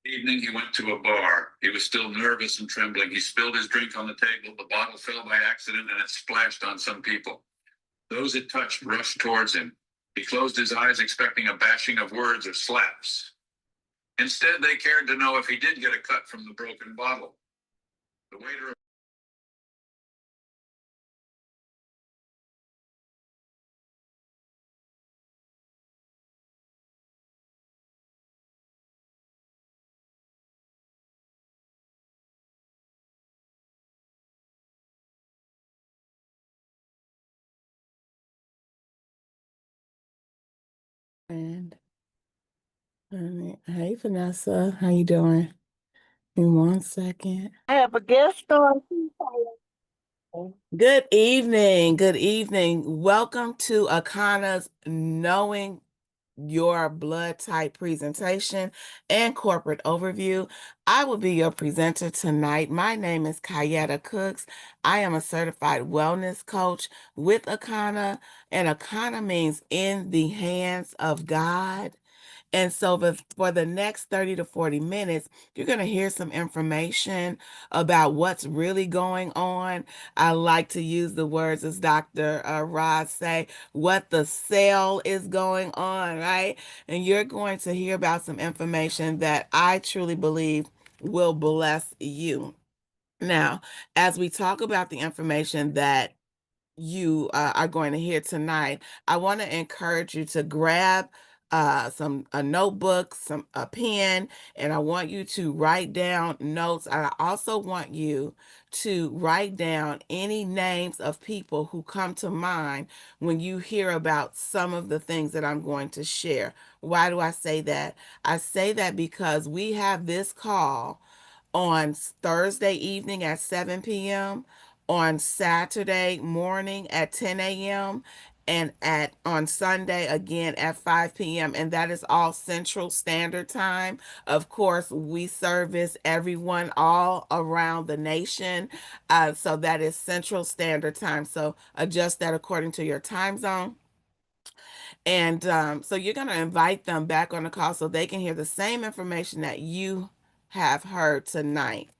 Evening, he went to a bar. He was still nervous and trembling. He spilled his drink on the table. The bottle fell by accident and it splashed on some people. Those it touched rushed towards him. He closed his eyes, expecting a bashing of words or slaps. Instead, they cared to know if he did get a cut from the broken bottle. The waiter And hey Vanessa, how you doing? In 1 second. I have a guest on. Good evening. Good evening. Welcome to Akana's Knowing Your Blood Type presentation and corporate overview. I will be your presenter tonight. My name is Kayaetta Cooks. I am a certified wellness coach with Akana, and Akana means in the hands of God. And so for the next 30 to 40 minutes, you're going to hear some information about what's really going on. I like to use the words, as Dr. Ross say, what the cell is going on, right? And you're going to hear about some information that I truly believe will bless you. Now, as we talk about the information that you are going to hear tonight, I want to encourage you to grab some a notebook, some a pen, and I want you to write down notes. I also want you to write down any names of people who come to mind when you hear about some of the things that I'm going to share. Why do I say that? I say that because we have this call on Thursday evening at 7 p.m., on Saturday morning at 10 a.m., and at on Sunday again at 5 p.m. And that is all Central Standard Time. Of course, we service everyone all around the nation. So that is Central Standard Time. So adjust that according to your time zone. And so you're going to invite them back on the call so they can hear the same information that you have heard tonight.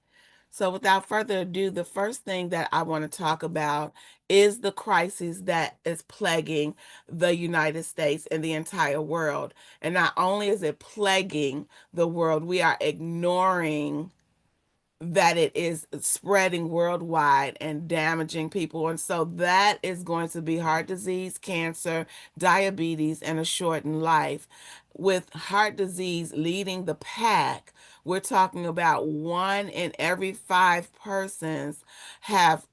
So, without further ado, the first thing that I want to talk about is the crisis that is plaguing the United States and the entire world. And not only is it plaguing the world, we are ignoring that it is spreading worldwide and damaging people. And so that is going to be heart disease, cancer, diabetes, and a shortened life. With heart disease leading the pack, we're talking about 1 in every 5 persons have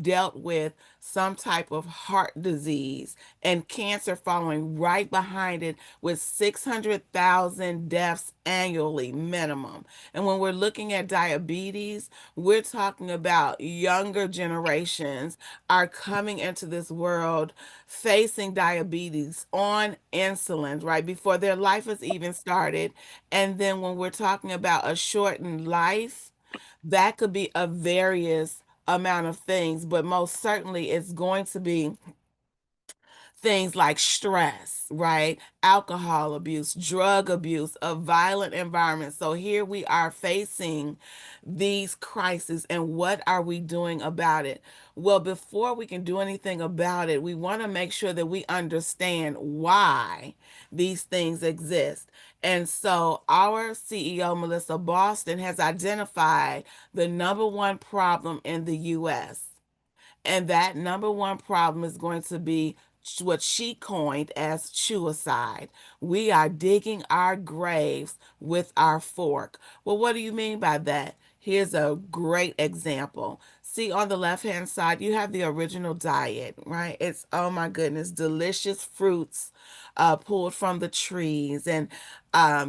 dealt with some type of heart disease, and cancer following right behind it, with 600,000 deaths annually minimum. And when we're looking at diabetes, we're talking about younger generations are coming into this world facing diabetes on insulin, right, before their life has even started. And then when we're talking about a shortened life, that could be a various amount of things, but most certainly it's going to be things like stress, right? Alcohol abuse, drug abuse, a violent environment. So here we are facing these crises, and what are we doing about it? Well, before we can do anything about it, we want to make sure that we understand why these things exist. And so our CEO, Melissa Boston, has identified the number one problem in the U.S. And that number one problem is going to be what she coined as suicide. We are digging our graves with our fork. Well, what do you mean by that? Here's a great example. See, on the left hand side, you have the original diet, right? It's, oh my goodness, delicious fruits pulled from the trees, and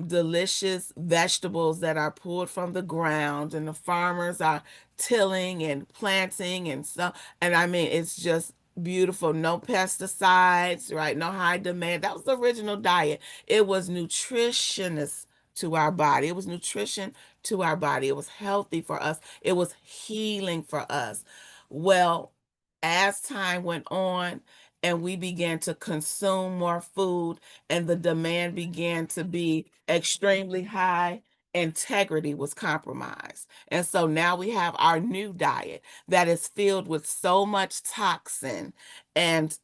delicious vegetables that are pulled from the ground, and the farmers are tilling and planting and so, and I mean, it's just beautiful. No pesticides, right? No high demand. That was the original diet. It was nutritionist to our body. It was nutrition to our body. It was healthy for us. It was healing for us. Well, as time went on and we began to consume more food, and the demand began to be extremely high. Integrity was compromised. And so now we have our new diet that is filled with so much toxin and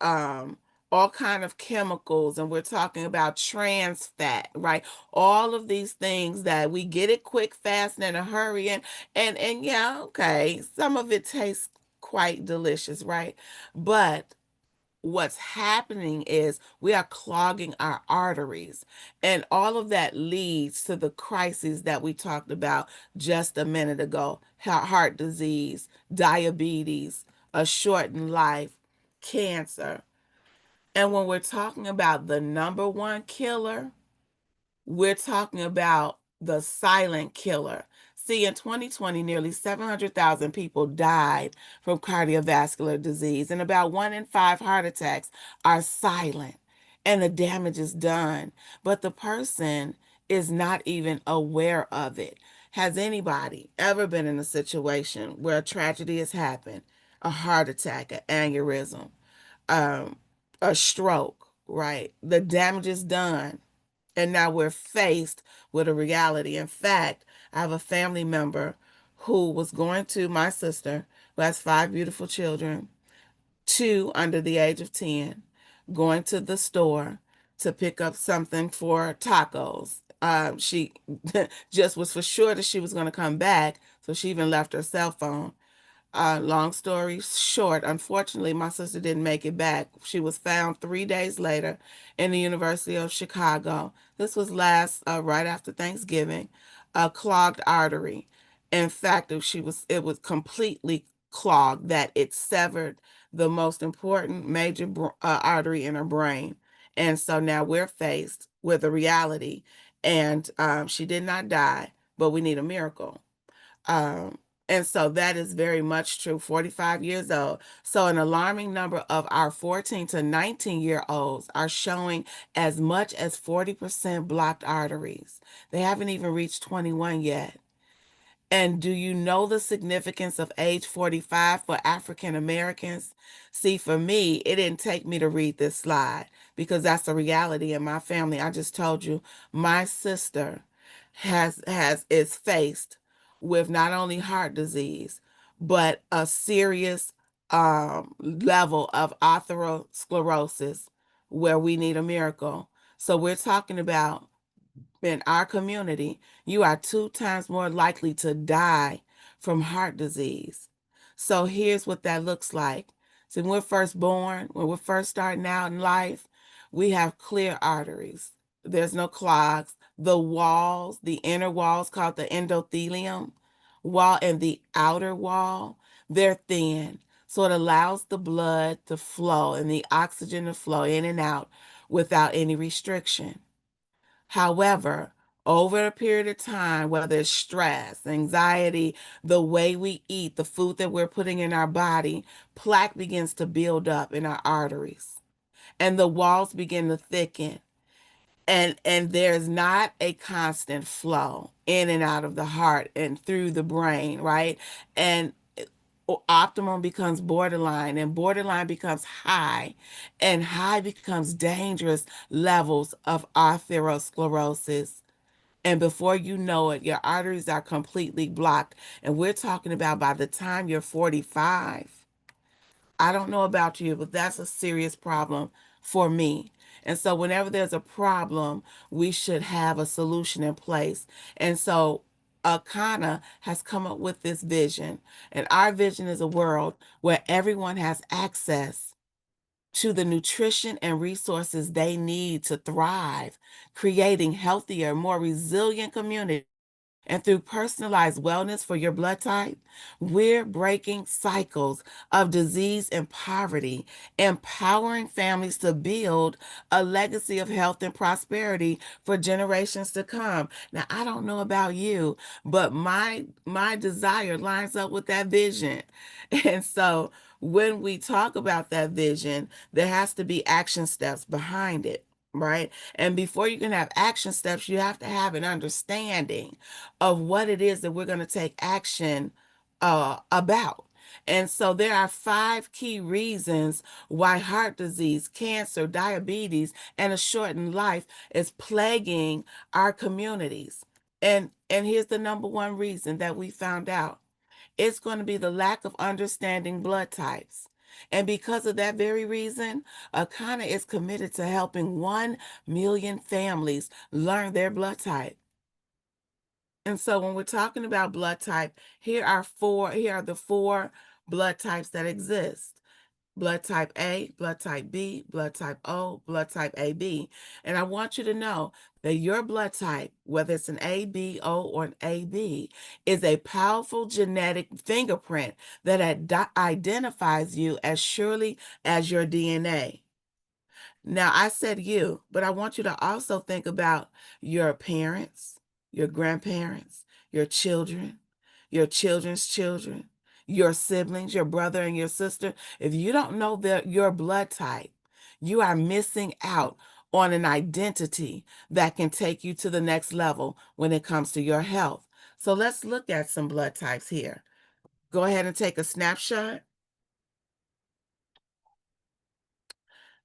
all kind of chemicals, and we're talking about trans fat, right? All of these things that we get it quick, fast, and in a hurry, and yeah, okay, some of it tastes quite delicious, right? But what's happening is we are clogging our arteries, and all of that leads to the crises that we talked about just a minute ago: heart disease, diabetes, a shortened life, cancer. And when we're talking about the number one killer, we're talking about the silent killer. See, in 2020, nearly 700,000 people died from cardiovascular disease, and about 1 in 5 heart attacks are silent, and the damage is done, but the person is not even aware of it. Has anybody ever been in a situation where a tragedy has happened? A heart attack, an aneurysm, um, a stroke, right? The damage is done, and now we're faced with a reality. In fact, I have a family member who was going to my sister, who has 5 beautiful children, 2 under the age of 10, going to the store to pick up something for tacos. She just was for sure that she was going to come back, so she even left her cell phone. Long story short, unfortunately, my sister didn't make it back. She was found 3 days later in the University of Chicago. This was right after Thanksgiving. A clogged artery. In fact, it was completely clogged, that it severed the most important major artery in her brain. And so now we're faced with a reality. And she did not die, but we need a miracle. Um, and so that is very much true. 45 years old. So an alarming number of our 14 to 19-year-olds are showing as much as 40% blocked arteries. They haven't even reached 21 yet. And do you know the significance of age 45 for African Americans? See, for me, it didn't take me to read this slide, because that's a reality in my family. I just told you, my sister is faced with not only heart disease, but a serious level of atherosclerosis, where we need a miracle. So we're talking about, in our community, you are 2 times more likely to die from heart disease. So here's what that looks like. So when we're first born, when we're first starting out in life, we have clear arteries. There's no clogs. The walls, the inner walls called the endothelium wall, and the outer wall, they're thin. So it allows the blood to flow and the oxygen to flow in and out without any restriction. However, over a period of time, whether it's stress, anxiety, the way we eat, the food that we're putting in our body, plaque begins to build up in our arteries, and the walls begin to thicken. And there's not a constant flow in and out of the heart and through the brain, right? And optimum becomes borderline, and borderline becomes high, and high becomes dangerous levels of atherosclerosis. And before you know it, your arteries are completely blocked. And we're talking about by the time you're 45. I don't know about you, but that's a serious problem for me. And so whenever there's a problem, we should have a solution in place. And so Akana has come up with this vision. And our vision is a world where everyone has access to the nutrition and resources they need to thrive, creating healthier, more resilient communities. And through personalized wellness for your blood type, we're breaking cycles of disease and poverty, empowering families to build a legacy of health and prosperity for generations to come. Now, I don't know about you, but my desire lines up with that vision. And so when we talk about that vision, there has to be action steps behind it, right? And before you can have action steps, you have to have an understanding of what it is that we're going to take action about. And so there are 5 key reasons why heart disease, cancer, diabetes, and a shortened life is plaguing our communities. And here's the number one reason that we found out. It's going to be the lack of understanding blood types. And because of that very reason, Akana is committed to helping 1 million families learn their blood type. And so when we're talking about blood type, here are the 4 blood types that exist. Blood type A, blood type B, blood type O, blood type AB. And I want you to know that your blood type, whether it's an A, B, O, or an AB, is a powerful genetic fingerprint that identifies you as surely as your DNA. Now, I said you, but I want you to also think about your parents, your grandparents, your children, your children's children, your siblings, your brother and your sister. If you don't know your blood type, you are missing out on an identity that can take you to the next level when it comes to your health. So let's look at some blood types here. Go ahead and take a snapshot.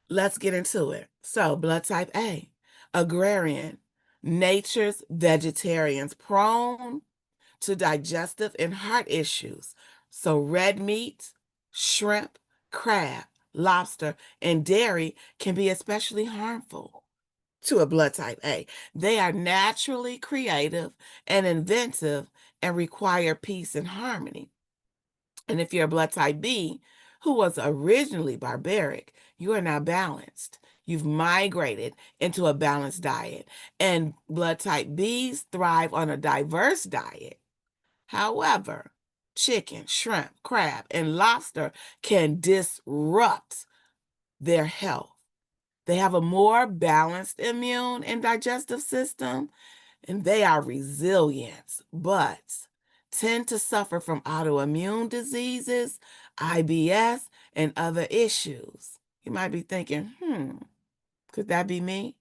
Let's get into it. So, blood type A, agrarian, nature's vegetarians, prone to digestive and heart issues. So, red meat, shrimp, crab, lobster, and dairy can be especially harmful to a blood type A. They are naturally creative and inventive and require peace and harmony. And if you're a blood type B, who was originally barbaric, you are now balanced. You've migrated into a balanced diet. And blood type Bs thrive on a diverse diet. However, chicken, shrimp, crab, and lobster can disrupt their health. They have a more balanced immune and digestive system, and they are resilient, but tend to suffer from autoimmune diseases, IBS, and other issues. You might be thinking, could that be me?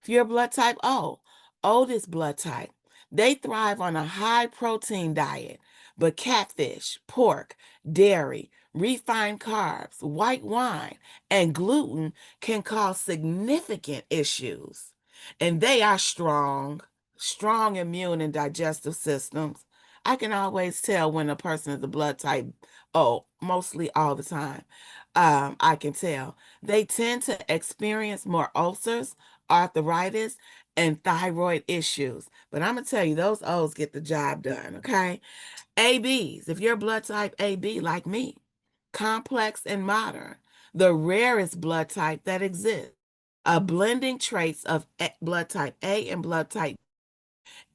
If you're blood type O, oldest blood type, they thrive on a high protein diet, but catfish, pork, dairy, refined carbs, white wine, and gluten can cause significant issues. And they are strong immune and digestive systems. I can always tell when a person is a blood type O, mostly all the time. I can tell. They tend to experience more ulcers, arthritis, and thyroid issues. But I'm going to tell you, those O's get the job done, okay? ABs, if you're blood type AB like me, complex and modern, the rarest blood type that exists, blending traits of blood type A and blood type,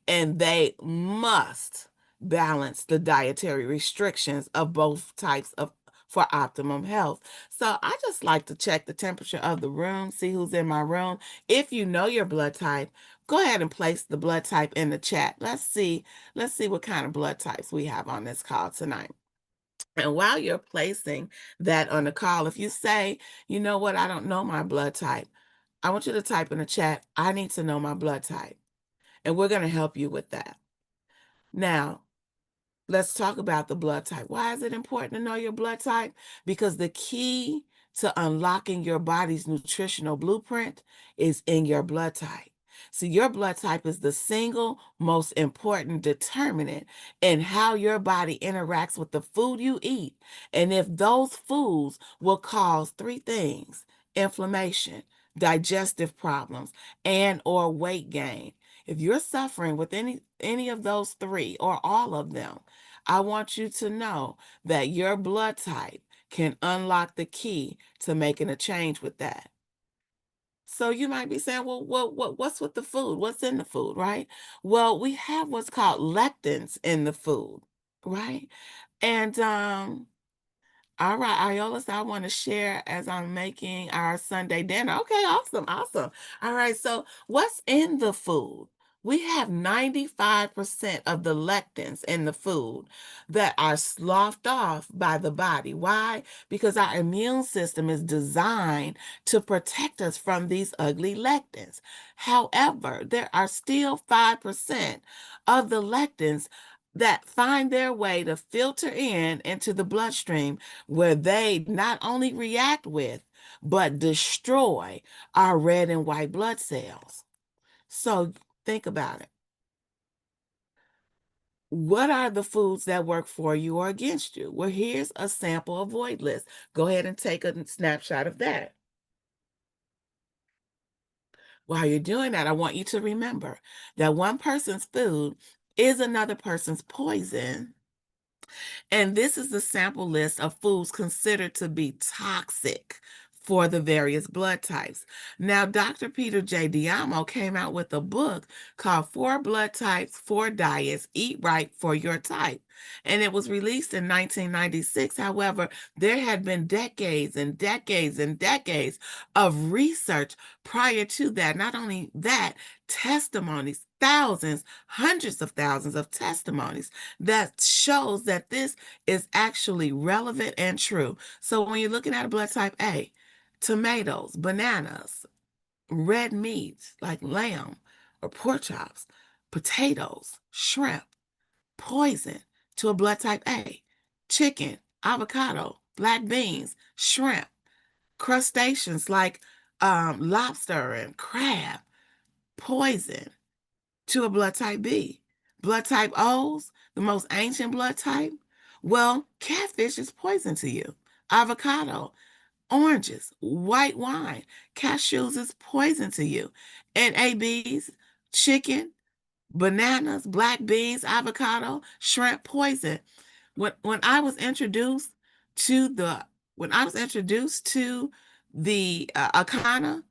and they must balance the dietary restrictions of both types of for optimum health. So I just like to check the temperature of the room, see who's in my room. If you know your blood type, go ahead and place the blood type in the chat. Let's see what kind of blood types we have on this call tonight. And while you're placing that on the call, if you say, you know what, I don't know my blood type, I want you to type in the chat, I need to know my blood type. And we're going to help you with that. Now, let's talk about the blood type. Why is it important to know your blood type? Because the key to unlocking your body's nutritional blueprint is in your blood type. So your blood type is the single most important determinant in how your body interacts with the food you eat. And if those foods will cause 3 things: inflammation, digestive problems, and or weight gain. If you're suffering with any of those 3 or all of them, I want you to know that your blood type can unlock the key to making a change with that. So you might be saying, well, what's with the food? What's in the food, right? Well, we have what's called lectins in the food, right? And all right, Iolas, I want to share as I'm making our Sunday dinner. Okay, awesome, awesome. All right, so what's in the food? We have 95% of the lectins in the food that are sloughed off by the body. Why? Because our immune system is designed to protect us from these ugly lectins. However, there are still 5% of the lectins that find their way to filter into the bloodstream, where they not only react with, but destroy our red and white blood cells. So think about it. What are the foods that work for you or against you? Well, here's a sample avoid list. Go ahead and take a snapshot of that. While you're doing that, I want you to remember that one person's food is another person's poison. And this is the sample list of foods considered to be toxic for the various blood types. Now, Dr. Peter J. Diamo came out with a book called 4 Blood Types, 4 Diets, Eat Right for Your Type. And it was released in 1996. However, there had been decades and decades and decades of research prior to that. Not only that, testimonies, thousands, hundreds of thousands of testimonies that shows that this is actually relevant and true. So when you're looking at a blood type A, tomatoes, bananas, red meats like lamb or pork chops, potatoes, shrimp, poison to a blood type A, chicken, avocado, black beans, shrimp, crustaceans like lobster and crab, poison to a blood type B. Blood type O's, the most ancient blood type. Well, catfish is poison to you. Avocado, oranges, white wine, cashews is poison to you. And ABs, chicken, bananas, black beans, avocado, shrimp, poison. When I was introduced to the Akana,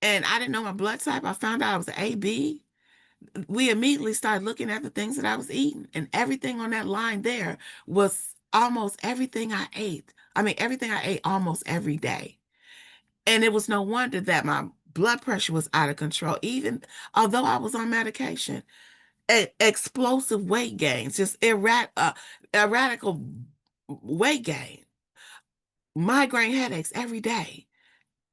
and I didn't know my blood type, I found out I was an AB. We immediately started looking at the things that I was eating, and everything on that line there was almost everything I ate. I mean, everything I ate almost every day. And it was no wonder that my blood pressure was out of control, even although I was on medication. Explosive weight gains, just erratical weight gain, migraine headaches every day,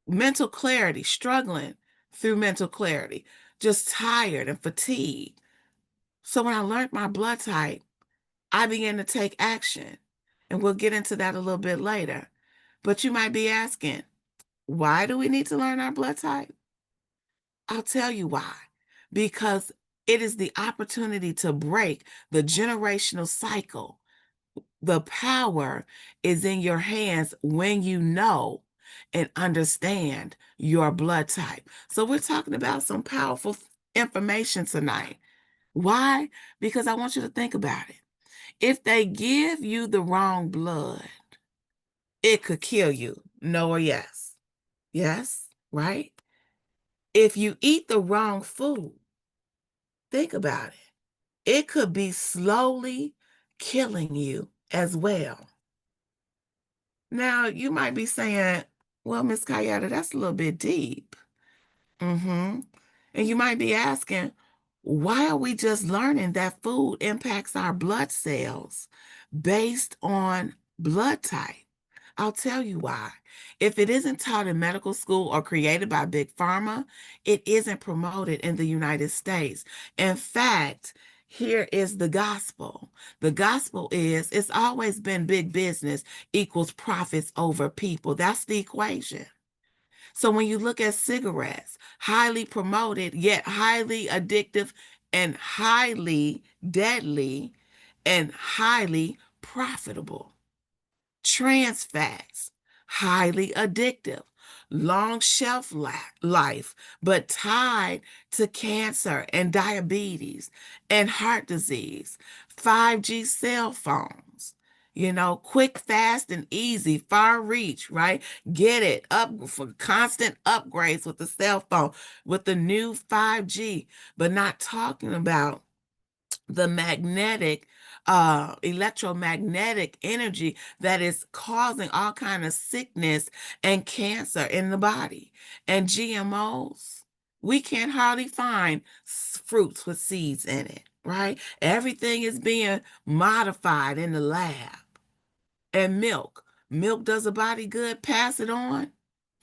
mental clarity, struggling through mental clarity, just tired and fatigued. So when I learned my blood type, I began to take action. And we'll get into that a little bit later. But you might be asking, why do we need to learn our blood type? I'll tell you why. Because it is the opportunity to break the generational cycle. The power is in your hands when you know and understand your blood type. So we're talking about some powerful information tonight. Why? Because I want you to think about it. If they give you the wrong blood, it could kill you. No or yes? Yes, right? If you eat the wrong food, think about it. It could be slowly killing you as well. Now, you might be saying, well, Miss Kayaetta, that's a little bit deep. Mm-hmm. And you might be asking, why are we just learning that food impacts our blood cells based on blood type? I'll tell you why. If it isn't taught in medical school or created by Big Pharma, it isn't promoted in the United States. In fact, here is the gospel. The gospel is it's always been big business equals profits over people. That's the equation. So when you look at cigarettes, highly promoted, yet highly addictive and highly deadly and highly profitable. Trans fats, highly addictive, long shelf life, but tied to cancer and diabetes and heart disease, 5G cell phones. Quick, fast, and easy, far reach, right? Get it up for constant upgrades with the cell phone, with the new 5G, but not talking about the electromagnetic energy that is causing all kind of sickness and cancer in the body. And GMOs, we can't hardly find fruits with seeds in it, right? Everything is being modified in the lab. And milk does a body good, pass it on.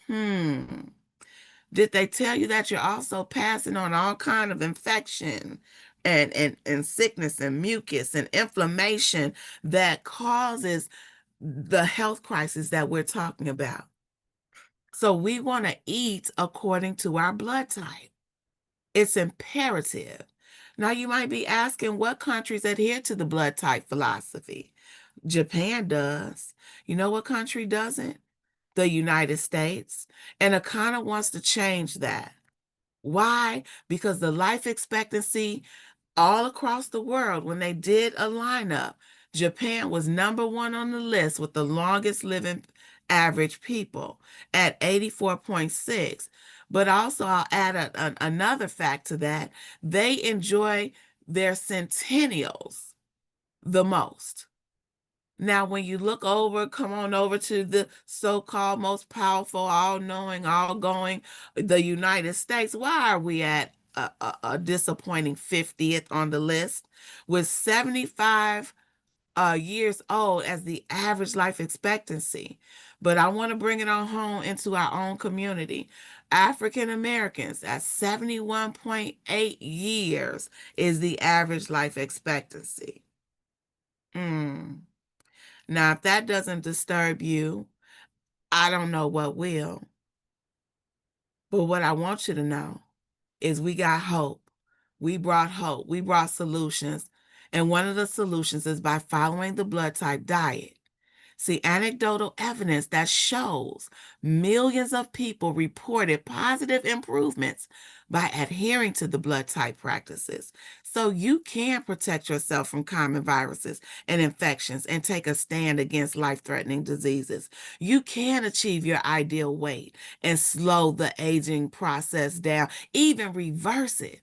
Did they tell you that you're also passing on all kind of infection, and sickness and mucus and inflammation that causes the health crisis that we're talking about. So we want to eat according to our blood type. It's imperative. Now you might be asking what countries adhere to the blood type philosophy. Japan does. You know what country doesn't? The United States. And Akana wants to change that. Why? Because the life expectancy all across the world, when they did a lineup, Japan was #1 on the list with the longest living average people at 84.6. But also, I'll add another fact to that. They enjoy their centennials the most. Now, when you look over, come on over to the so-called most powerful, all-knowing, all-going, the United States. Why are we at a disappointing 50th on the list with 75 years old as the average life expectancy? But I want to bring it on home into our own community. African Americans at 71.8 years is the average life expectancy. Now, if that doesn't disturb you, I don't know what will. But what I want you to know is we got hope. We brought hope. We brought solutions. And one of the solutions is by following the blood type diet. See, anecdotal evidence that shows millions of people reported positive improvements by adhering to the blood type practices. So you can protect yourself from common viruses and infections and take a stand against life-threatening diseases. You can achieve your ideal weight and slow the aging process down, even reverse it,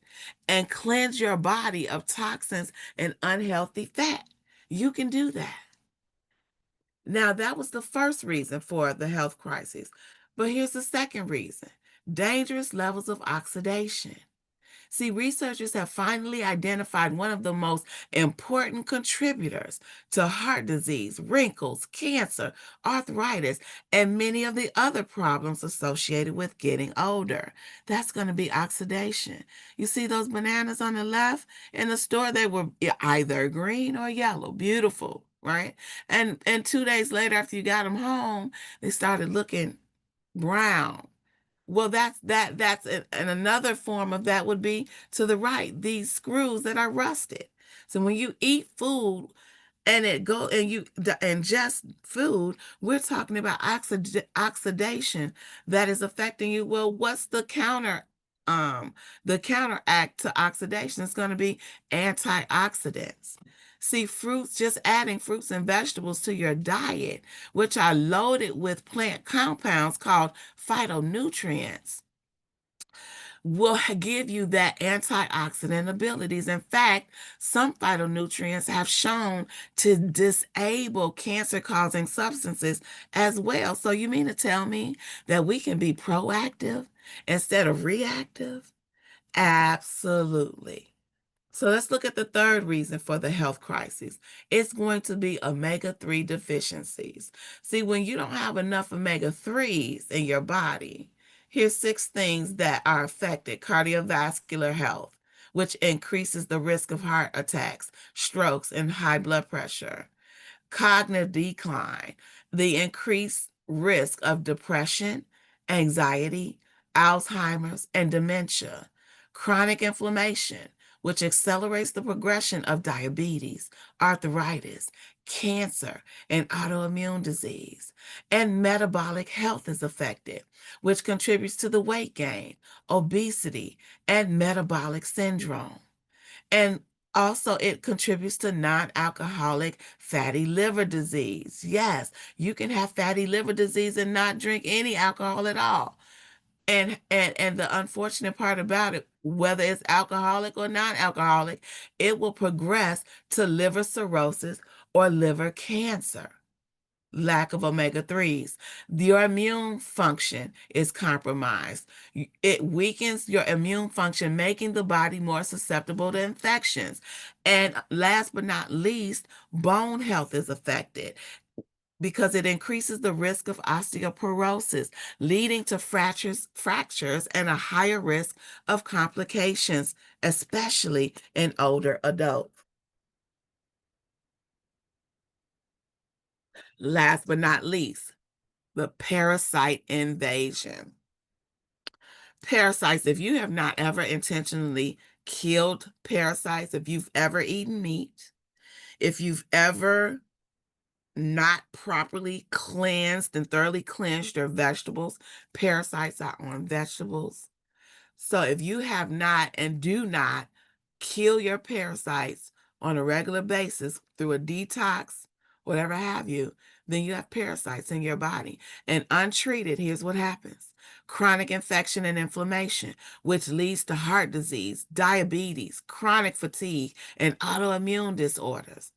and cleanse your body of toxins and unhealthy fat. You can do that. Now, that was the first reason for the health crisis. But here's the second reason: dangerous levels of oxidation. See, researchers have finally identified one of the most important contributors to heart disease, wrinkles, cancer, arthritis, and many of the other problems associated with getting older. That's going to be oxidation. You see those bananas on the left? In the store, they were either green or yellow. Beautiful, right? And 2 days later, after you got them home, they started looking brown. Well, and another form of that would be to the right, these screws that are rusted. So when you eat food and you ingest food, we're talking about oxidation that is affecting you. Well, what's the counteract to oxidation? Is going to be antioxidants. See, just adding fruits and vegetables to your diet, which are loaded with plant compounds called phytonutrients, will give you that antioxidant abilities. In fact, some phytonutrients have shown to disable cancer-causing substances as well. So you mean to tell me that we can be proactive instead of reactive? Absolutely. So let's look at the third reason for the health crisis. It's going to be omega-3 deficiencies. See, when you don't have enough omega-3s in your body, here's 6 things that are affected: cardiovascular health, which increases the risk of heart attacks, strokes, and high blood pressure; cognitive decline, the increased risk of depression, anxiety, Alzheimer's, and dementia; chronic inflammation, which accelerates the progression of diabetes, arthritis, cancer, and autoimmune disease; and metabolic health is affected, which contributes to the weight gain, obesity, and metabolic syndrome. And also, it contributes to non-alcoholic fatty liver disease. Yes, you can have fatty liver disease and not drink any alcohol at all. And the unfortunate part about it, whether it's alcoholic or non-alcoholic, it will progress to liver cirrhosis or liver cancer. Lack of omega-3s. Your immune function is compromised. It weakens your immune function, making the body more susceptible to infections. And last but not least, bone health is affected. because it increases the risk of osteoporosis, leading to fractures and a higher risk of complications, especially in older adults. Last but not least, the parasite invasion. Parasites, if you have not ever intentionally killed parasites, if you've ever eaten meat, if you've ever not properly cleansed and thoroughly cleansed your vegetables, parasites are on vegetables. So if you have not and do not kill your parasites on a regular basis through a detox, whatever have you, then you have parasites in your body. And untreated, here's what happens. Chronic infection and inflammation, which leads to heart disease, diabetes, chronic fatigue, and autoimmune disorders.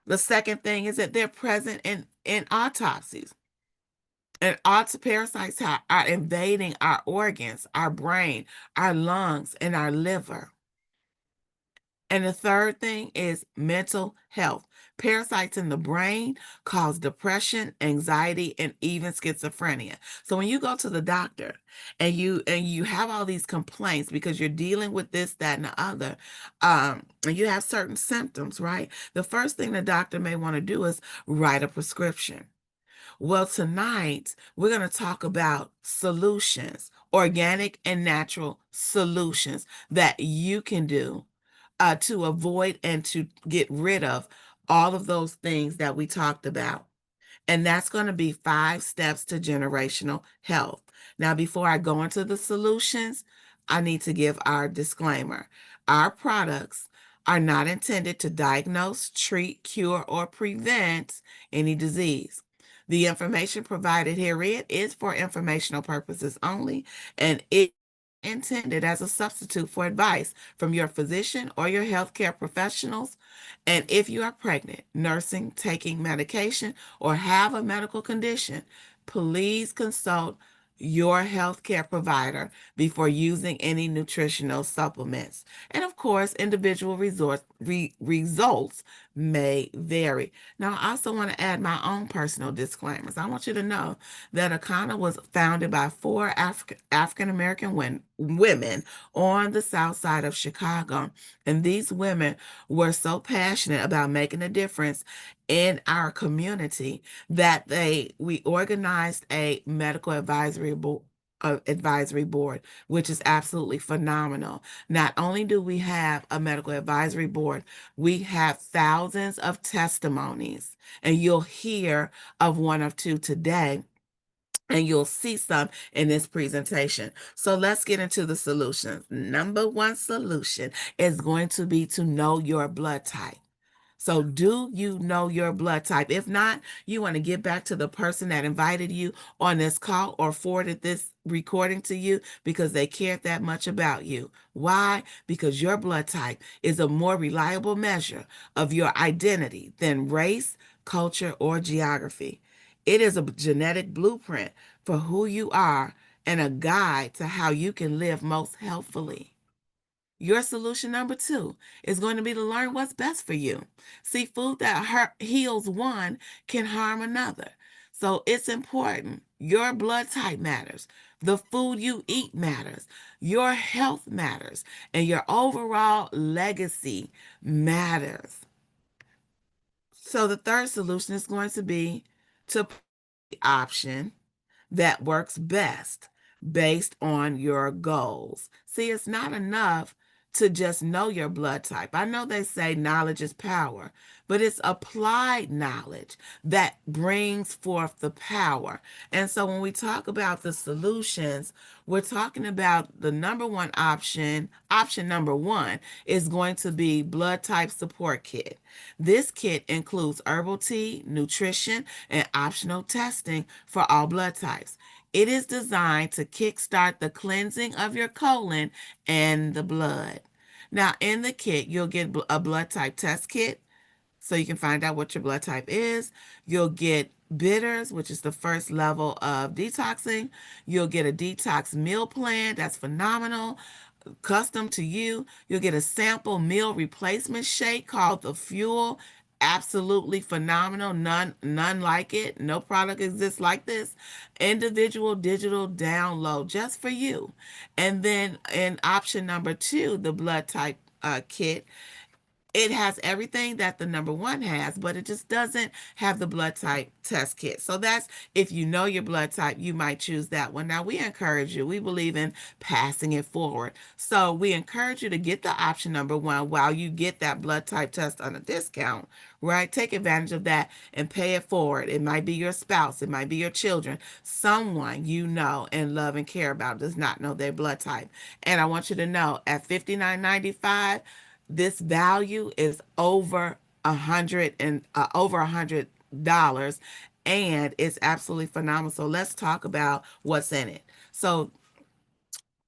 The second thing is that they're present in autopsies. And parasites are invading our organs, our brain, our lungs, and our liver. And the third thing is mental health. Parasites in the brain cause depression, anxiety, and even schizophrenia. So when you go to the doctor and you have all these complaints because you're dealing with this, that, and the other, and you have certain symptoms, right? The first thing the doctor may want to do is write a prescription. Well, tonight we're going to talk about solutions, organic and natural solutions that you can do to avoid and to get rid of all of those things that we talked about. And that's going to be 5 steps to generational health. Now, before I go into the solutions, I need to give our disclaimer. Our products are not intended to diagnose, treat, cure, or prevent any disease. The information provided herein is for informational purposes only, and it is intended as a substitute for advice from your physician or your healthcare professionals. And if you are pregnant, nursing, taking medication, or have a medical condition, please consult your healthcare provider before using any nutritional supplements. And of course, individual results may vary. Now, I also want to add my own personal disclaimers. I want you to know that Akana was founded by 4 African American women on the south side of Chicago. And these women were so passionate about making a difference in our community that we organized a medical advisory board, which is absolutely phenomenal. Not only do we have a medical advisory board, we have thousands of testimonies, and you'll hear of one or two today. And you'll see some in this presentation. So let's get into the solutions. Number 1 solution is going to be to know your blood type. So do you know your blood type? If not, you want to get back to the person that invited you on this call or forwarded this recording to you because they cared that much about you. Why? Because your blood type is a more reliable measure of your identity than race, culture, or geography. It is a genetic blueprint for who you are and a guide to how you can live most healthfully. Your solution number 2 is going to be to learn what's best for you. See, food that heals one can harm another. So it's important. Your blood type matters. The food you eat matters. Your health matters. And your overall legacy matters. So the third solution is going to be to pick the option that works best based on your goals. See, it's not enough to just know your blood type. I know they say knowledge is power, but it's applied knowledge that brings forth the power. And so when we talk about the solutions, we're talking about the number 1 option. Option number 1 is going to be blood type support kit. This kit includes herbal tea, nutrition, and optional testing for all blood types. It is designed to kickstart the cleansing of your colon and the blood. Now, in the kit, you'll get a blood type test kit so you can find out what your blood type is. You'll get bitters, which is the first level of detoxing. You'll get a detox meal plan. That's phenomenal. Custom to you. You'll get a sample meal replacement shake called the Fuel absolutely phenomenal. None like it. No product exists like this. Individual digital download just for you. And then in option number 2, the blood type kit, it has everything that the number 1 has, but it just doesn't have the blood type test kit. So that's, if you know your blood type, you might choose that one. Now, we encourage you, we believe in passing it forward. So we encourage you to get the option number 1 while you get that blood type test on a discount, right? Take advantage of that and pay it forward. It might be your spouse, it might be your children, someone you know and love and care about does not know their blood type. And I want you to know, at $59.95, this value is over $100, and it's absolutely phenomenal. So let's talk about what's in it. So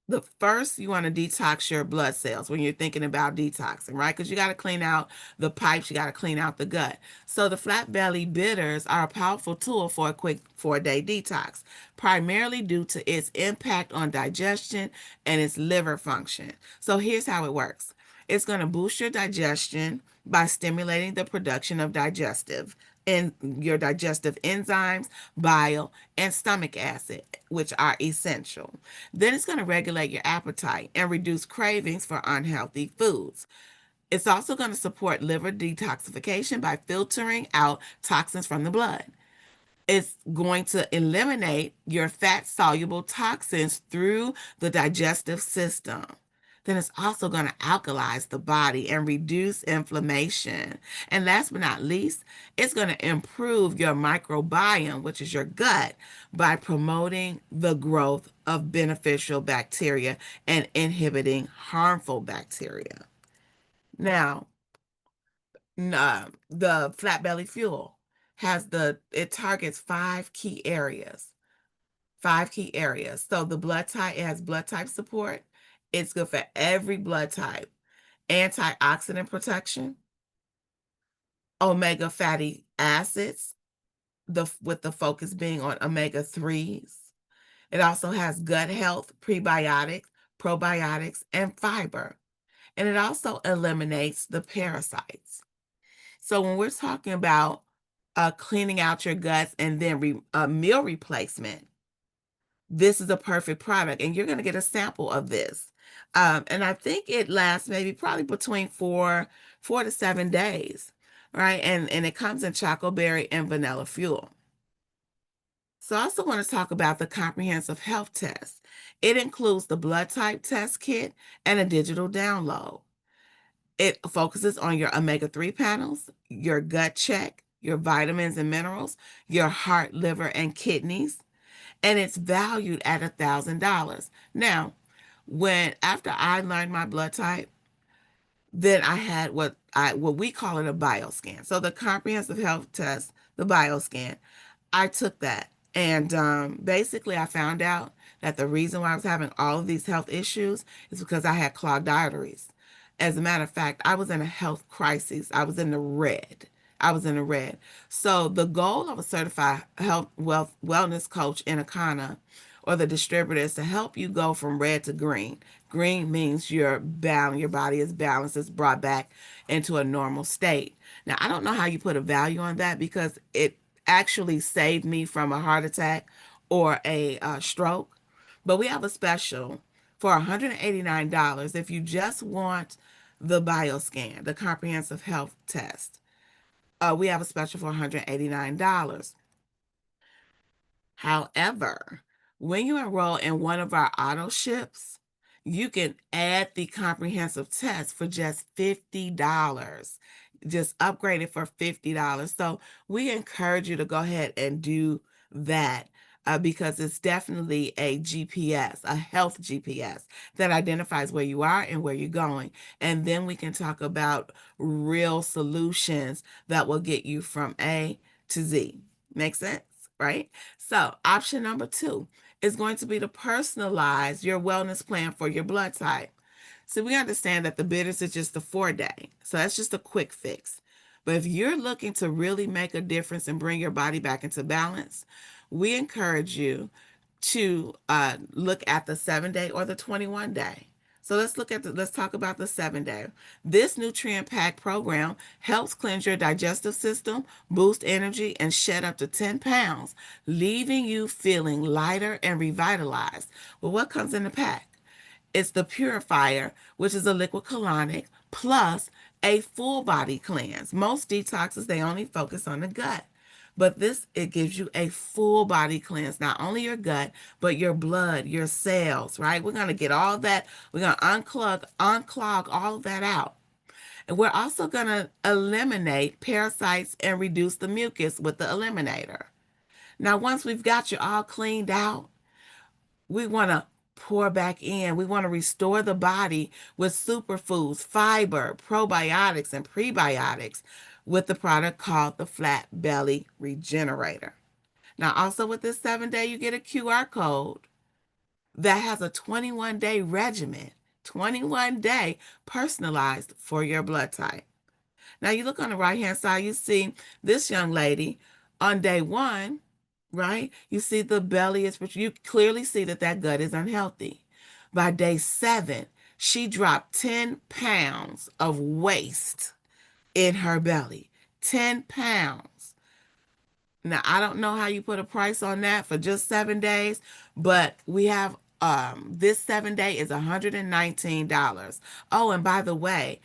the first, you want to detox your blood cells when you're thinking about detoxing, right? Because you got to clean out the pipes, you got to clean out the gut. So the flat belly bitters are a powerful tool for a quick 4-day detox, primarily due to its impact on digestion and its liver function. So here's how it works. It's going to boost your digestion by stimulating the production of your digestive enzymes, bile, and stomach acid, which are essential. Then it's going to regulate your appetite and reduce cravings for unhealthy foods. It's also going to support liver detoxification by filtering out toxins from the blood. It's going to eliminate your fat-soluble toxins through the digestive system. Then it's also going to alkalize the body and reduce inflammation. And last but not least, it's going to improve your microbiome, which is your gut, by promoting the growth of beneficial bacteria and inhibiting harmful bacteria. Now, the flat belly fuel it targets 5 key areas. 5 key areas. So the blood type, it has blood type support. It's good for every blood type. Antioxidant protection, omega fatty acids, with the focus being on omega-3s. It also has gut health, prebiotics, probiotics, and fiber. And it also eliminates the parasites. So when we're talking about cleaning out your guts and then meal replacement, this is a perfect product, and you're going to get a sample of this. And I think it lasts maybe probably between 4 to 7 days, right? And it comes in chocoberry and vanilla fuel. So I also want to talk about the comprehensive health test. It includes the blood type test kit and a digital download. It focuses on your omega-3 panels, your gut check, your vitamins and minerals, your heart, liver, and kidneys, and it's valued at $1,000. Now, after I learned my blood type, then I had what we call it a bioscan. So the comprehensive health test, the bioscan, I took that. And basically, I found out that the reason why I was having all of these health issues is because I had clogged arteries. As a matter of fact, I was in a health crisis. I was in the red. I was in the red. So the goal of a certified wellness coach in Akana, or the distributor, is to help you go from red to green. Green means you're balanced, your body is balanced, it's brought back into a normal state. Now, I don't know how you put a value on that, because it actually saved me from a heart attack or a stroke. But we have a special for $189 if you just want the bioscan, the comprehensive health test. We have a special for $189. However, when you enroll in one of our auto ships, you can add the comprehensive test for just $50. Just upgrade it for $50. So we encourage you to go ahead and do that, because it's definitely a GPS, a health GPS that identifies where you are and where you're going. And then we can talk about real solutions that will get you from A to Z. Make sense, right? So option number 2 is going to be to personalize your wellness plan for your blood type. So we understand that the bitters is just a 4-day. So that's just a quick fix. But if you're looking to really make a difference and bring your body back into balance, we encourage you to look at the 7-day or the 21-day. So let's talk about the 7 day. This nutrient packed program helps cleanse your digestive system, boost energy, and shed up to 10 pounds, leaving you feeling lighter and revitalized. Well, what comes in the pack? It's the purifier, which is a liquid colonic, plus a full body cleanse. Most detoxes, they only focus on the gut. But this, it gives you a full body cleanse, not only your gut, but your blood, your cells, right? We're going to get all that. We're going to unclog all of that out. And we're also going to eliminate parasites and reduce the mucus with the eliminator. Now, once we've got you all cleaned out, we want to pour back in. We want to restore the body with superfoods, fiber, probiotics, and prebiotics with the product called the Flat Belly Regenerator. Now, also with this 7 day, you get a QR code that has a 21-day regimen, 21-day personalized for your blood type. Now, you look on the right-hand side, you see this young lady on day 1, right? You see the belly is, you clearly see that that gut is unhealthy. By day 7, she dropped 10 pounds of waste in her belly. 10 pounds. Now, I don't know how you put a price on that for just 7 days, but we have this 7 day is $119. Oh, and by the way,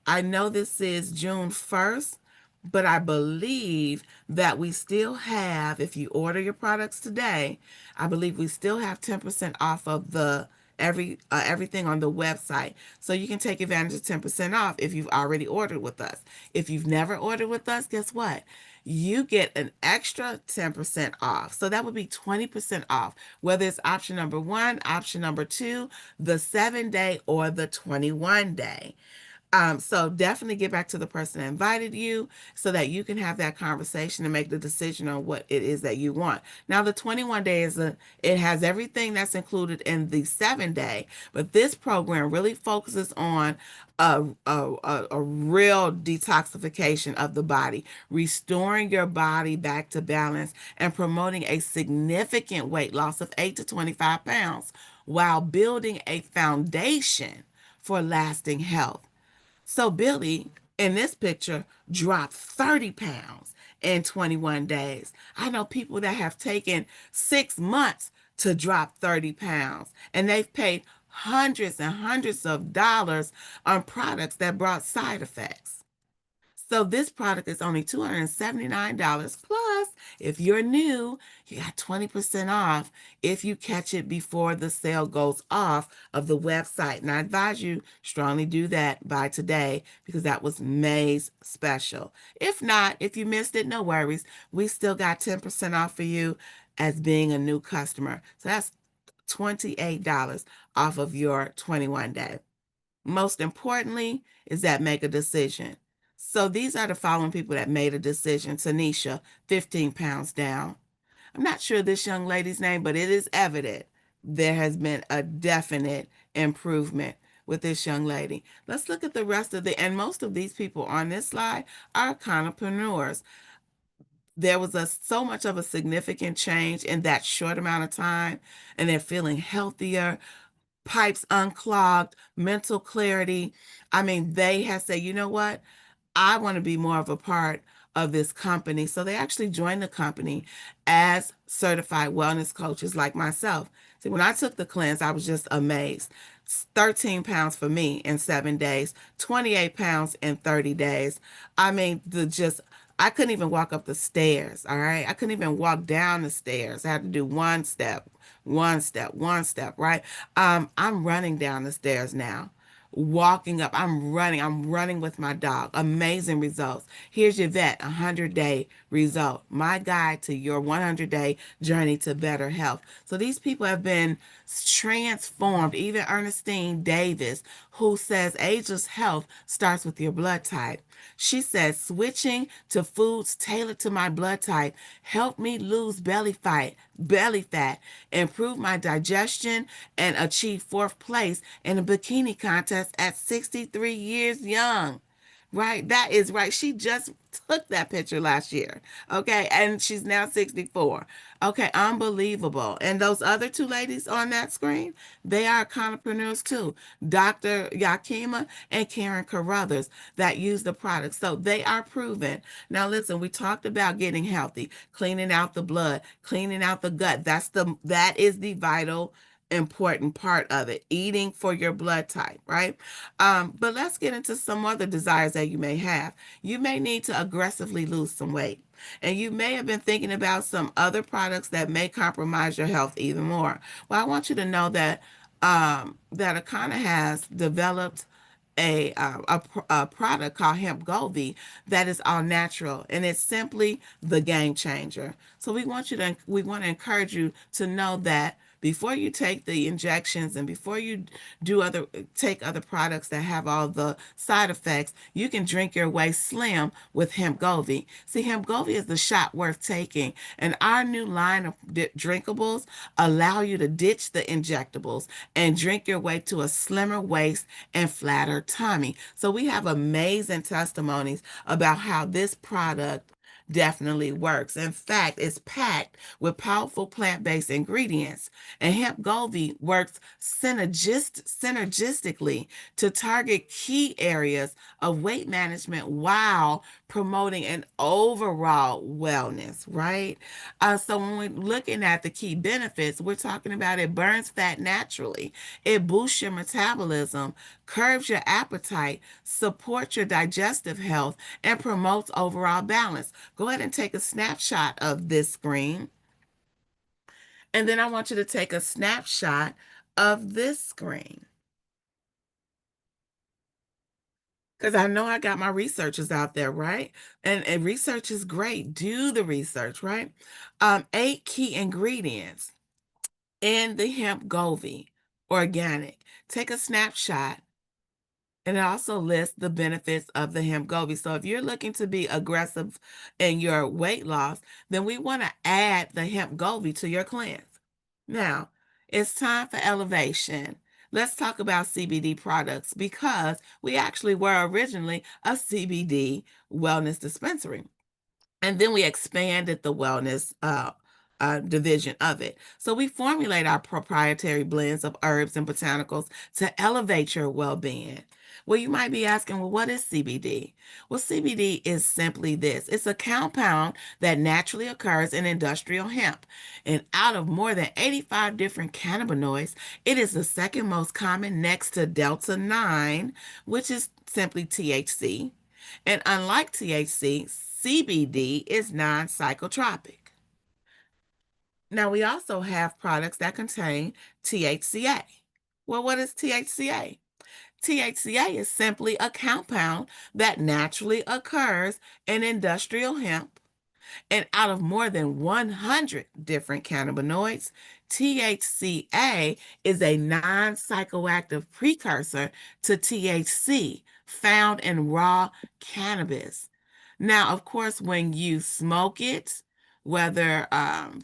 I know this is June 1st, but I believe that we still have, if you order your products today, I believe we still have 10% off of the everything on the website. So you can take advantage of 10% off if you've already ordered with us. If you've never ordered with us, guess what? You get an extra 10% off. So that would be 20% off, whether it's option number 1, option number 2, the 7 day, or the 21 day. So definitely get back to the person that invited you so that you can have that conversation and make the decision on what it is that you want. Now, the 21 day it has everything that's included in the 7 day, but this program really focuses on a real detoxification of the body, restoring your body back to balance and promoting a significant weight loss of 8 to 25 pounds while building a foundation for lasting health. So Billy, in this picture, dropped 30 pounds in 21 days. I know people that have taken 6 months to drop 30 pounds, and they've paid hundreds and hundreds of dollars on products that brought side effects. So this product is only $279. Plus, if you're new, you got 20% off if you catch it before the sale goes off of the website. And I advise you strongly do that by today because that was May's special. If not, if you missed it, no worries. We still got 10% off for you as being a new customer. So that's $28 off of your 21 day. Most importantly is that make a decision. So these are the following people that made a decision. Tanisha, 15 pounds down. I'm not sure this young lady's name, but it is evident there has been a definite improvement with this young lady. Let's look at the rest of and most of these people on this slide are entrepreneurs. There was so much of a significant change in that short amount of time, and they're feeling healthier, pipes unclogged, mental clarity. I mean, they have said, you know what? I want to be more of a part of this company. So they actually joined the company as certified wellness coaches like myself. See, when I took the cleanse, I was just amazed. 13 pounds for me in 7 days, 28 pounds in 30 days. I mean, I couldn't even walk up the stairs, all right? I couldn't even walk down the stairs. I had to do one step, one step, one step, right? I'm running down the stairs now. Walking up, I'm running with my dog. Amazing results. Here's your vet, 100-day result. My guide to your 100-day journey to better health. So these people have been transformed. Even Ernestine Davis, who says ageless health starts with your blood type. She says switching to foods tailored to my blood type helped me lose belly fat, improve my digestion, and achieve 4th place in a bikini contest at 63 years young. Right, that is right. She just took that picture last year. Okay, and she's now 64. Okay, unbelievable. And those other two ladies on that screen, they are entrepreneurs too. Dr. Yakima and Karen Carruthers that use the product. So they are proven. Now listen, we talked about getting healthy, cleaning out the blood, cleaning out the gut. That is the vital important part of it, eating for your blood type, right? But let's get into some other desires that you may have. You may need to aggressively lose some weight. And you may have been thinking about some other products that may compromise your health even more. Well, I want you to know that that Akana has developed a product called Hemp Govi that is all natural, and it's simply the game changer. So we want to encourage you to know that before you take the injections and before you take other products that have all the side effects, you can drink your way slim with Hemp Govi. See, Hemp Govi is the shot worth taking, and our new line of drinkables allow you to ditch the injectables and drink your way to a slimmer waist and flatter tummy. So we have amazing testimonies about how this product definitely works. In fact, it's packed with powerful plant-based ingredients, and hemp Govi works synergistically to target key areas of weight management while promoting an overall wellness, right? So when we're looking at the key benefits, we're talking about it burns fat naturally, it boosts your metabolism, curbs your appetite, supports your digestive health, and promotes overall balance. Go ahead and take a snapshot of this screen. And then I want you to take a snapshot of this screen. Because I know I got my researchers out there, right? And research is great. Do the research, right? 8 key ingredients in the hemp Govi organic. Take a snapshot. And it also lists the benefits of the hemp Govi. So if you're looking to be aggressive in your weight loss, then we want to add the hemp Govi to your cleanse. Now, it's time for elevation. Let's talk about CBD products because we actually were originally a CBD wellness dispensary. And then we expanded the wellness division of it. So we formulate our proprietary blends of herbs and botanicals to elevate your well-being. Well, you might be asking, well, what is CBD? Well, CBD is simply this. It's a compound that naturally occurs in industrial hemp. And out of more than 85 different cannabinoids, it is the second most common next to Delta 9, which is simply THC. And unlike THC, CBD is non-psychotropic. Now, we also have products that contain THCA. Well, what is THCA? THCA is simply a compound that naturally occurs in industrial hemp. And out of more than 100 different cannabinoids, THCA is a non psychoactive precursor to THC found in raw cannabis. Now, of course, when you smoke it, whether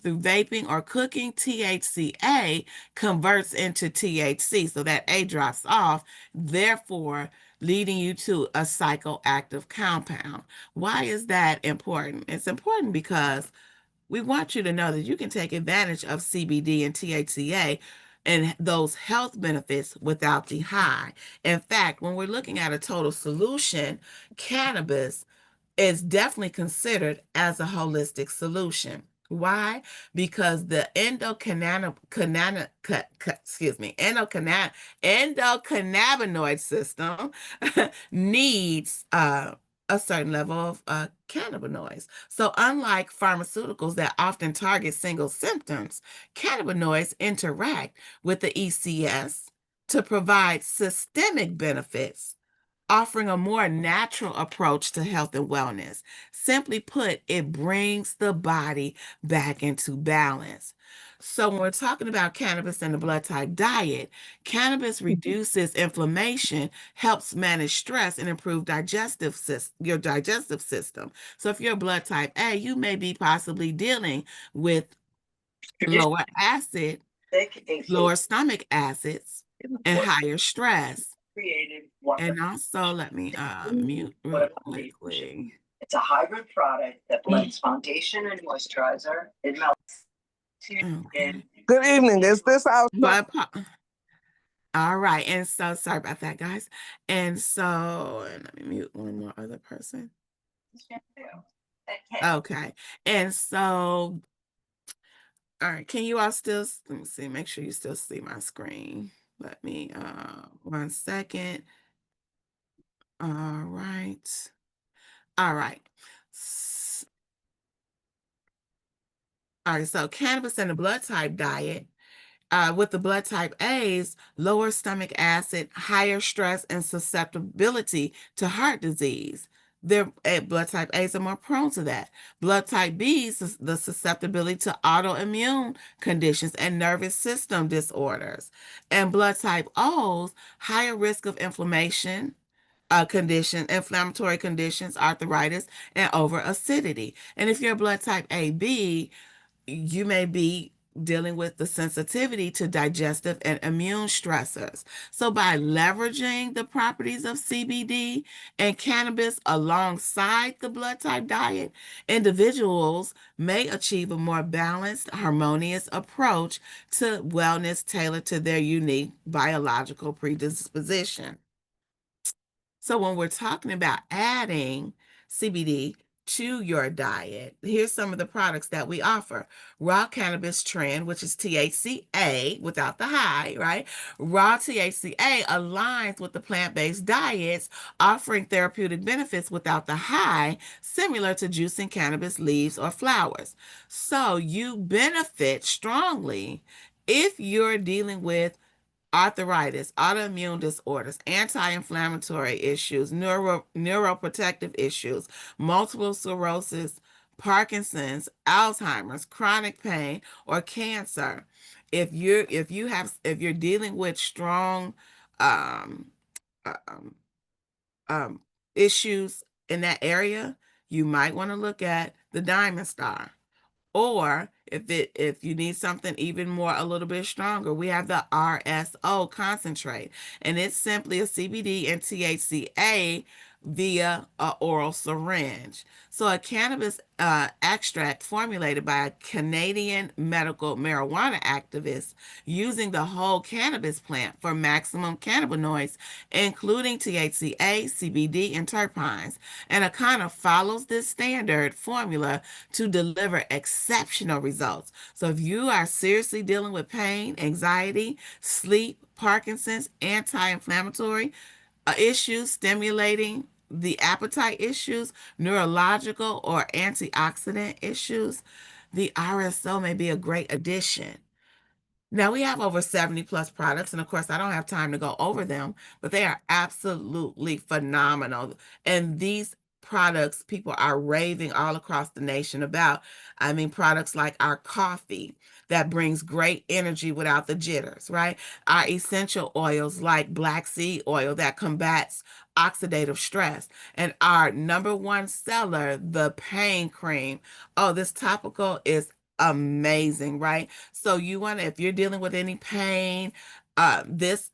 through vaping or cooking, THCA converts into THC, so that A drops off, therefore leading you to a psychoactive compound. Why is that important? It's important because we want you to know that you can take advantage of CBD and THCA and those health benefits without the high. In fact, when we're looking at a total solution, cannabis is definitely considered as a holistic solution. Why? Because the endocannabinoid system needs a certain level of cannabinoids. So unlike pharmaceuticals that often target single symptoms, cannabinoids interact with the ECS to provide systemic benefits, offering a more natural approach to health and wellness. Simply put, it brings the body back into balance. So when we're talking about cannabis and the blood type diet, cannabis reduces inflammation, helps manage stress, and improve your digestive system. So if you're blood type A, you may be possibly dealing with lower acid, lower stomach acids, and higher stress. And also, let me mute real quickly. It's a hybrid product that blends foundation and moisturizer. It melts. Okay. Good evening. Is this our All right. And so sorry about that, guys. And so let me mute one more other person. Okay. And so, all right, can you all still, let me see, make sure you still see my screen. Let me 1 second. All right. All right. All right, so cannabis and the blood type diet. With the blood type A's, lower stomach acid, higher stress, and susceptibility to heart disease. Their blood type A's are more prone to that. Blood type B's, the susceptibility to autoimmune conditions and nervous system disorders. And blood type O's, higher risk of inflammation, inflammatory conditions, arthritis, and over acidity. And if you're blood type AB, you may be dealing with the sensitivity to digestive and immune stressors. So by leveraging the properties of CBD and cannabis alongside the blood type diet, individuals may achieve a more balanced, harmonious approach to wellness tailored to their unique biological predisposition. So when we're talking about adding CBD to your diet, here's some of the products that we offer. Raw cannabis trend, which is THCA without the high, right? Raw THCA aligns with the plant-based diets, offering therapeutic benefits without the high, similar to juicing cannabis leaves or flowers. So you benefit strongly if you're dealing with arthritis, autoimmune disorders, anti-inflammatory issues, neuroprotective issues, multiple sclerosis, Parkinson's, Alzheimer's, chronic pain, or cancer. If you're dealing with strong um, um, um, issues in that area, you might want to look at the Diamond Star. Or if you need something even more a little bit stronger, we have the RSO concentrate, and it's simply a CBD and THCA via an oral syringe. So a cannabis extract formulated by a Canadian medical marijuana activist using the whole cannabis plant for maximum cannabinoids, including THCA, CBD, and terpenes. And Akana follows this standard formula to deliver exceptional results. So if you are seriously dealing with pain, anxiety, sleep, Parkinson's, anti-inflammatory issues, stimulating the appetite issues, neurological or antioxidant issues, the RSO may be a great addition. Now we have over 70 plus products, and of course, I don't have time to go over them, but they are absolutely phenomenal. And these products people are raving all across the nation about. I mean, products like our coffee that brings great energy without the jitters, right? Our essential oils like black seed oil that combats oxidative stress, and our number one seller, the pain cream. Oh, this topical is amazing, right? So you want to, if you're dealing with any pain, this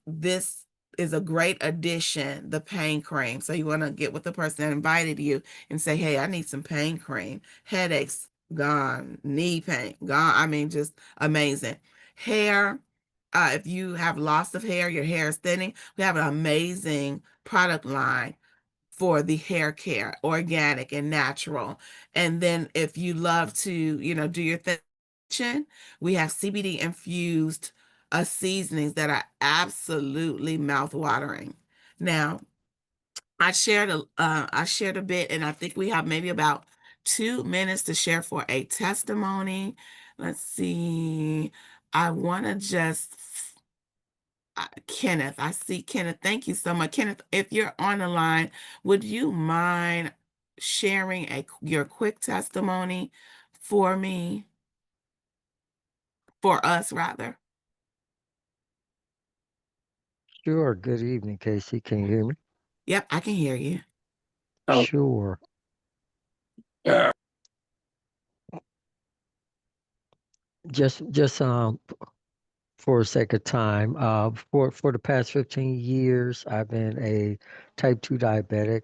is a great addition, the pain cream. So you want to get with the person that invited you and say, hey, I need some pain cream. Headaches gone, knee pain gone. I mean, just amazing. Hair, if you have loss of hair, your hair is thinning, we have an amazing product line for the hair care, organic and natural. And then if you love to, do your thing, we have CBD infused seasonings that are absolutely mouth-watering. Now, I shared a bit, and I think we have maybe about 2 minutes to share for a testimony. Let's see. I want to just Kenneth, I see Kenneth. Thank you so much. Kenneth, if you're on the line, would you mind sharing your quick testimony for me, for us rather? Sure. Good evening, Casey. Can you hear me? Yep, I can hear you. Sure. Just for the sake of time, for the past 15 years, I've been a type 2 diabetic.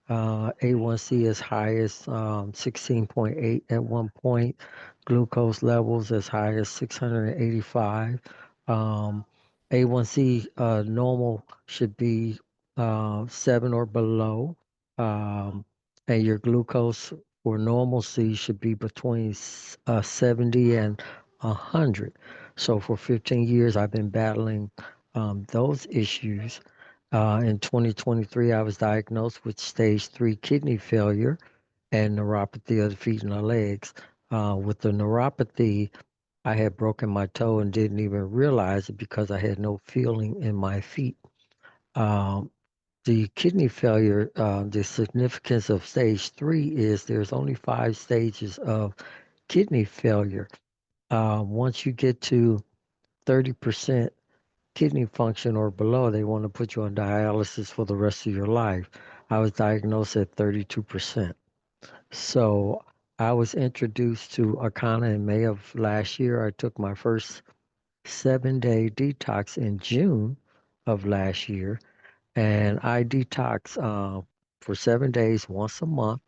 A1C as high as 16.8 at one point, glucose levels as high as 685. A1C normal should be 7 or below, and your glucose for normalcy should be between 70 and 100. So for 15 years, I've been battling those issues. In 2023, I was diagnosed with stage 3 kidney failure and neuropathy of the feet and the legs. With the neuropathy, I had broken my toe and didn't even realize it because I had no feeling in my feet. Um, the kidney failure, the significance of stage 3 is there's only 5 stages of kidney failure. Once you get to 30% kidney function or below, they want to put you on dialysis for the rest of your life. I was diagnosed at 32%. So I was introduced to Arcana in May of last year. I took my first 7-day detox in June of last year, and I detox for 7 days once a month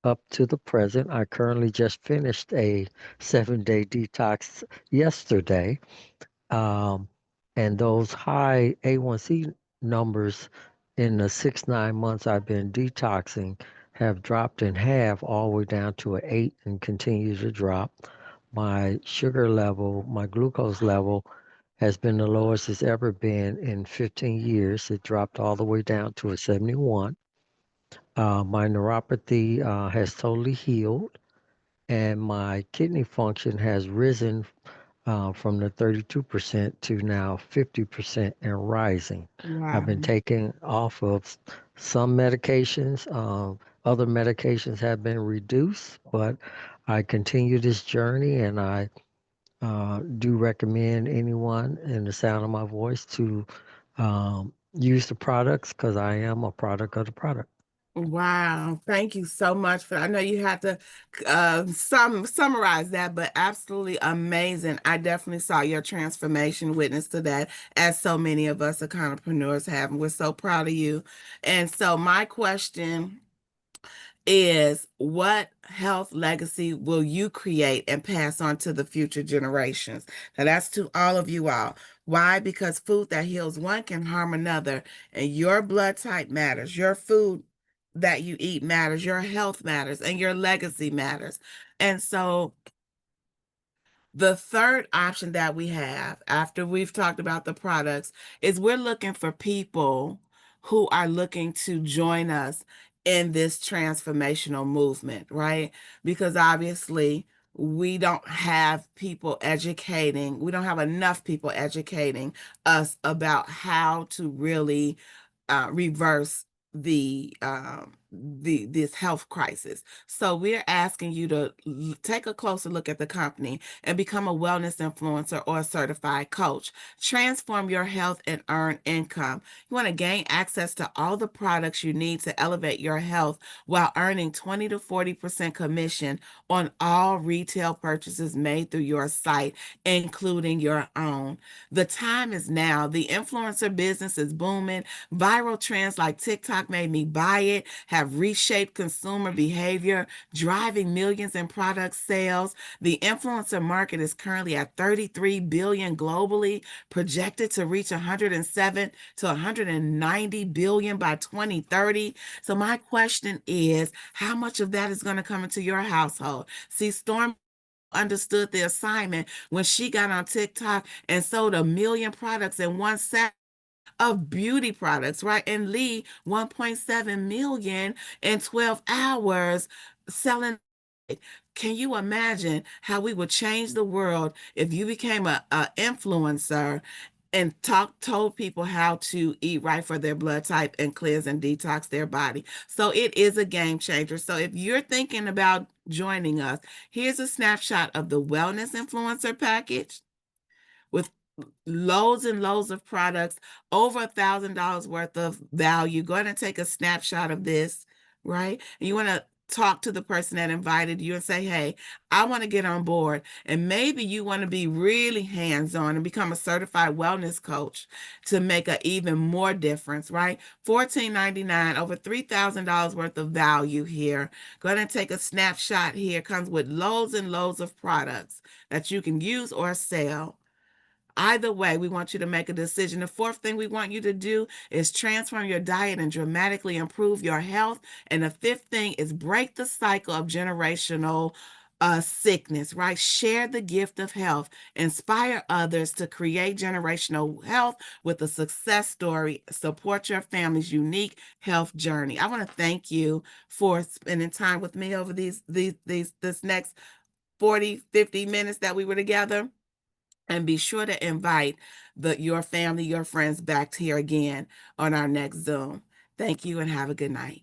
up to the present. I currently just finished a 7-day detox yesterday. Um, and those high A1C numbers in the 6-9 months I've been detoxing have dropped in half all the way down to an 8 and continue to drop. My sugar level, my glucose level has been the lowest it's ever been in 15 years. It dropped all the way down to a 71. My neuropathy has totally healed, and my kidney function has risen from the 32% to now 50% and rising. I've Wow. been taking off of some medications. Other medications have been reduced, but I continue this journey, and I do recommend anyone in the sound of my voice to use the products because I am a product of the product. Wow, thank you so much for that. I know you had to summarize that, but absolutely amazing. I definitely saw your transformation, witness to that, as so many of us entrepreneurs have, and we're so proud of you. And so my question is, what health legacy will you create and pass on to the future generations? Now, that's to all of you all. Why? Because food that heals one can harm another, and your blood type matters. Your food that you eat matters. Your health matters, and your legacy matters. And so, the third option that we have after we've talked about the products is we're looking for people who are looking to join us in this transformational movement, right? Because obviously we don't have people educating, we don't have enough people educating us about how to really reverse this health crisis. So we're asking you to take a closer look at the company and become a wellness influencer or a certified coach. Transform your health and earn income. You want to gain access to all the products you need to elevate your health while earning 20 to 40% commission on all retail purchases made through your site, including your own. The time is now. The influencer business is booming. Viral trends like TikTok made me buy it have reshaped consumer behavior, driving millions in product sales. The influencer market is currently at 33 billion globally, projected to reach 107 to 190 billion by 2030. So my question is, how much of that is going to come into your household? See, Storm understood the assignment when she got on TikTok and sold 1 million products in one set of beauty products, right? And Lee, 1.7 million in 12 hours selling. Can you imagine how we would change the world if you became a influencer and told people how to eat right for their blood type and cleanse and detox their body? So it is a game changer. So if you're thinking about joining us, here's a snapshot of the wellness influencer package with loads and loads of products, over $1,000 worth of value. Go ahead and take a snapshot of this, right? And you want to talk to the person that invited you and say, hey, I want to get on board. And maybe you want to be really hands-on and become a certified wellness coach to make an even more difference, right? $14.99, over $3,000 worth of value here. Go ahead and take a snapshot here. Comes with loads and loads of products that you can use or sell. Either way, we want you to make a decision. The fourth thing we want you to do is transform your diet and dramatically improve your health. And the fifth thing is break the cycle of generational sickness, right? Share the gift of health. Inspire others to create generational health with a success story. Support your family's unique health journey. I want to thank you for spending time with me over this next 40, 50 minutes that we were together. And be sure to invite your family, your friends back here again on our next Zoom. Thank you and have a good night.